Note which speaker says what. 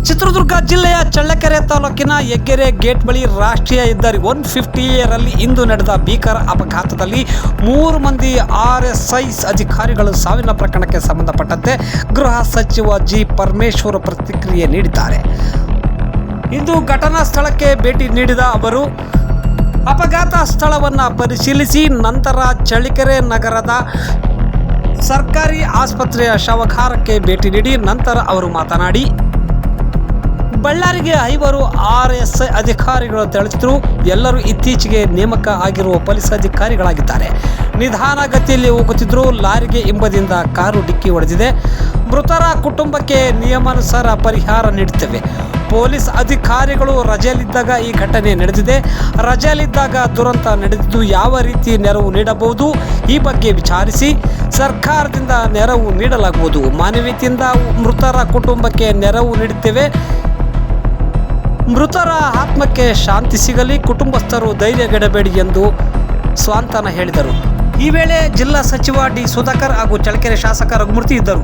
Speaker 1: ಚಿತ್ರದುರ್ಗ ಜಿಲ್ಲೆಯ ಚಳ್ಳಕೆರೆ ತಾಲೂಕಿನ ಹೆಗ್ಗೆರೆ ಗೇಟ್ ಬಳಿ ರಾಷ್ಟ್ರೀಯ ಹೆದ್ದಾರಿ 150 ರಲ್ಲಿ ಇಂದು ನಡೆದ ಭೀಕರ ಅಪಘಾತದಲ್ಲಿ 3 ಮಂದಿ RSI ಅಧಿಕಾರಿಗಳು ಸಾವಿನ ಪ್ರಕರಣಕ್ಕೆ ಸಂಬಂಧಪಟ್ಟಂತೆ ಗೃಹ ಸಚಿವ ಜಿ ಪರಮೇಶ್ವರ್ ಪ್ರತಿಕ್ರಿಯೆ ನೀಡಿದ್ದಾರೆ. ಇಂದು ಘಟನಾ ಸ್ಥಳಕ್ಕೆ ಭೇಟಿ ನೀಡಿದ ಅವರು ಅಪಘಾತ ಸ್ಥಳವನ್ನು ಪರಿಶೀಲಿಸಿ ನಂತರ ಚಳ್ಳಕೆರೆ ನಗರದ ಸರ್ಕಾರಿ ಆಸ್ಪತ್ರೆಯ ಶವಾಗಾರಕ್ಕೆ ಭೇಟಿ ನೀಡಿ ನಂತರ ಅವರು ಮಾತನಾಡಿ, ಬಳ್ಳಾರಿಗೆ 5 RSI ಅಧಿಕಾರಿಗಳು ತೆರಳಿದ್ರು. ಎಲ್ಲರೂ ಇತ್ತೀಚೆಗೆ ನೇಮಕ ಆಗಿರುವ ಪೊಲೀಸ್ ಅಧಿಕಾರಿಗಳಾಗಿದ್ದಾರೆ. ನಿಧಾನಗತಿಯಲ್ಲಿ ಹೋಗುತ್ತಿದ್ದರು. ಲಾರಿಗೆ ಹಿಂಬದಿಯಿಂದ ಕಾರು ಡಿಕ್ಕಿ ಹೊಡೆದಿದೆ. ಮೃತರ ಕುಟುಂಬಕ್ಕೆ ನಿಯಮಾನುಸಾರ ಪರಿಹಾರ ನೀಡುತ್ತೇವೆ. ಪೊಲೀಸ್ ಅಧಿಕಾರಿಗಳು ರಜೆಯಲ್ಲಿದ್ದಾಗ ಈ ಘಟನೆ ನಡೆದಿದೆ. ರಜೆಯಲ್ಲಿದ್ದಾಗ ದುರಂತ ನಡೆದಿದ್ದು. ಯಾವ ರೀತಿ ನೆರವು ನೀಡಬಹುದು ಈ ಬಗ್ಗೆ ವಿಚಾರಿಸಿ ಸರ್ಕಾರದಿಂದ ನೆರವು ನೀಡಲಾಗುವುದು. ಮಾನವೀಯತೆಯಿಂದ ಮೃತರ ಕುಟುಂಬಕ್ಕೆ ನೆರವು ನೀಡುತ್ತೇವೆ. ಮೃತರ ಆತ್ಮಕ್ಕೆ ಶಾಂತಿ ಸಿಗಲಿ. ಕುಟುಂಬಸ್ಥರು ಧೈರ್ಯಗೆಡಬೇಡಿ ಎಂದು ಸಾಂತ್ವನ ಹೇಳಿದರು. ಈ ವೇಳೆ ಜಿಲ್ಲಾ ಸಚಿವ ಡಿ ಸುಧಾಕರ್ ಹಾಗೂ ಚಳ್ಳಕೆರೆ ಶಾಸಕ ರಘುಮೂರ್ತಿ ಇದ್ದರು.